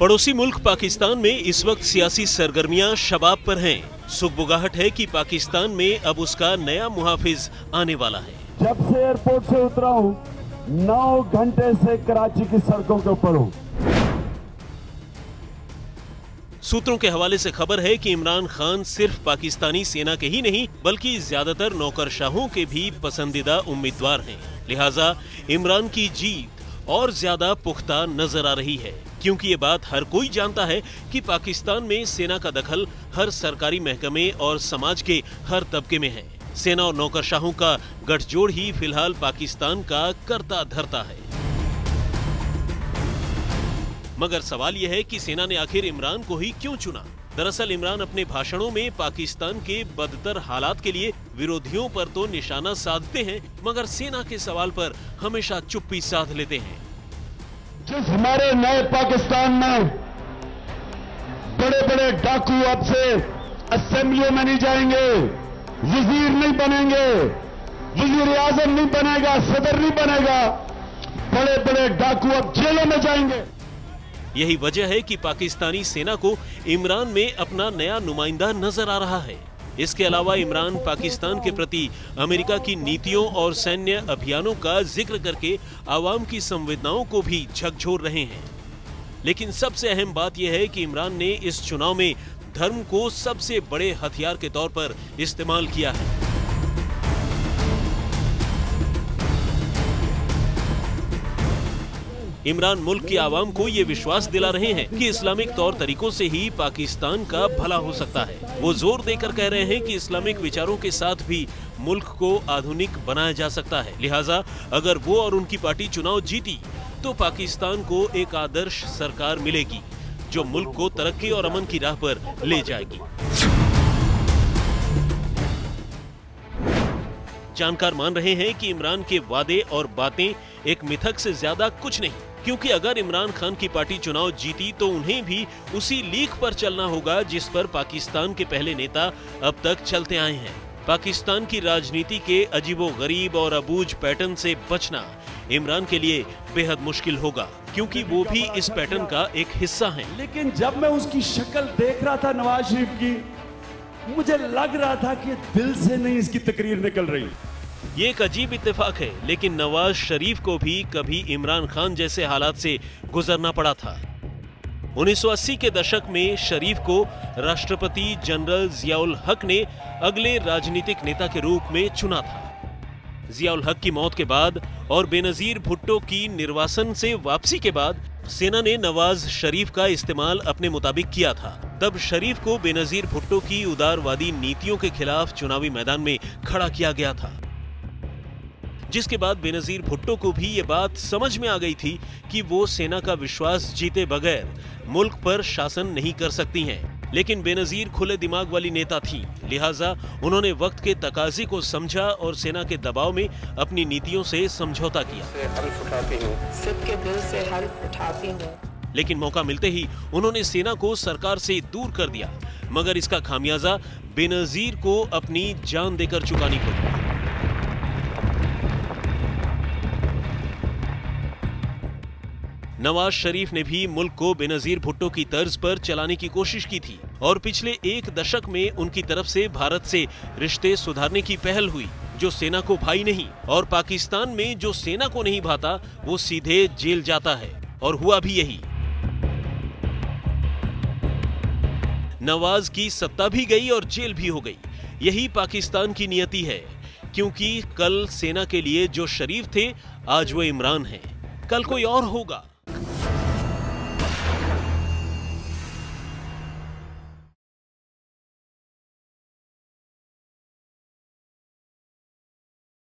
पड़ोसी मुल्क पाकिस्तान में इस वक्त सियासी सरगर्मियां शबाब पर हैं। सुगबुगाहट है कि पाकिस्तान में अब उसका नया मुहाफिज आने वाला है। जब से एयरपोर्ट से उतरा हूं, 9 घंटे से कराची की सड़कों के ऊपर हूं। सूत्रों के हवाले से खबर है कि इमरान खान सिर्फ पाकिस्तानी सेना के ही नहीं बल्कि ज्यादातर नौकरशाहों के भी पसंदीदा उम्मीदवार हैं। लिहाजा इमरान की जीत और ज्यादा पुख्ता नजर आ रही है, क्योंकि ये बात हर कोई जानता है कि पाकिस्तान में सेना का दखल हर सरकारी महकमे और समाज के हर तबके में है। सेना और नौकरशाहों का गठजोड़ ही फिलहाल पाकिस्तान का करता धरता है। मगर सवाल यह है कि सेना ने आखिर इमरान को ही क्यों चुना। दरअसल इमरान अपने भाषणों में पाकिस्तान के बदतर हालात के लिए विरोधियों पर तो निशाना साधते हैं, मगर सेना के सवाल पर हमेशा चुप्पी साध लेते हैं। जिस हमारे नए पाकिस्तान में बड़े बड़े डाकू अब से असेंबलियों में नहीं जाएंगे, वजीर नहीं बनेंगे, वजीर आजम नहीं बनेगा, सदर नहीं बनेगा, बड़े बड़े डाकू अब जेलों में जाएंगे। यही वजह है कि पाकिस्तानी सेना को इमरान में अपना नया नुमाइंदा नजर आ रहा है। इसके अलावा इमरान पाकिस्तान के प्रति अमेरिका की नीतियों और सैन्य अभियानों का जिक्र करके आवाम की संवेदनाओं को भी झकझोर रहे हैं। लेकिन सबसे अहम बात यह है कि इमरान ने इस चुनाव में धर्म को सबसे बड़े हथियार के तौर पर इस्तेमाल किया है। इमरान मुल्क की आवाम को ये विश्वास दिला रहे हैं कि इस्लामिक तौर तरीकों से ही पाकिस्तान का भला हो सकता है। वो जोर देकर कह रहे हैं कि इस्लामिक विचारों के साथ भी मुल्क को आधुनिक बनाया जा सकता है। लिहाजा अगर वो और उनकी पार्टी चुनाव जीती तो पाकिस्तान को एक आदर्श सरकार मिलेगी जो मुल्क को तरक्की और अमन की राह पर ले जाएगी। जानकार मान रहे हैं कि इमरान के वादे और बातें एक मिथक से ज्यादा कुछ नहीं, क्योंकि अगर इमरान खान की पार्टी चुनाव जीती तो उन्हें भी उसी लीक पर चलना होगा जिस पर पाकिस्तान के पहले नेता अब तक चलते आए हैं। पाकिस्तान की राजनीति के अजीबोगरीब और अबूझ पैटर्न से बचना इमरान के लिए बेहद मुश्किल होगा, क्योंकि वो भी इस पैटर्न का एक हिस्सा हैं। लेकिन जब मैं उसकी शक्ल देख रहा था नवाज शरीफ की, मुझे लग रहा था कि दिल से नहीं इसकी तकरीर निकल रही। ये एक अजीब इत्तेफाक है, लेकिन नवाज शरीफ को भी कभी इमरान खान जैसे हालात से गुजरना पड़ा था। 1980 के दशक में शरीफ को राष्ट्रपति जनरल जियाउल हक ने अगले राजनीतिक नेता के रूप में चुना था। जियाउल हक की मौत के बाद और बेनजीर भुट्टो की निर्वासन से वापसी के बाद सेना ने नवाज शरीफ का इस्तेमाल अपने मुताबिक किया था। तब शरीफ को बेनजीर भुट्टो की उदारवादी नीतियों के खिलाफ चुनावी मैदान में खड़ा किया गया था, जिसके बाद बेनजीर भुट्टो को भी ये बात समझ में आ गई थी कि वो सेना का विश्वास जीते बगैर मुल्क पर शासन नहीं कर सकती हैं। लेकिन बेनजीर खुले दिमाग वाली नेता थी, लिहाजा उन्होंने वक्त के तकाजे को समझा और सेना के दबाव में अपनी नीतियों से समझौता किया। सबके दिल से हल्फ उठाती हूं। लेकिन मौका मिलते ही उन्होंने सेना को सरकार से दूर कर दिया, मगर इसका खामियाजा बेनजीर को अपनी जान देकर चुकानी पड़ी। नवाज शरीफ ने भी मुल्क को बेनजीर भुट्टो की तर्ज पर चलाने की कोशिश की थी और पिछले एक दशक में उनकी तरफ से भारत से रिश्ते सुधारने की पहल हुई, जो सेना को भाई नहीं, और पाकिस्तान में जो सेना को नहीं भाता वो सीधे जेल जाता है, और हुआ भी यही। नवाज की सत्ता भी गई और जेल भी हो गई। यही पाकिस्तान की नियति है, क्योंकि कल सेना के लिए जो शरीफ थे आज वो इमरान हैं, कल कोई और होगा।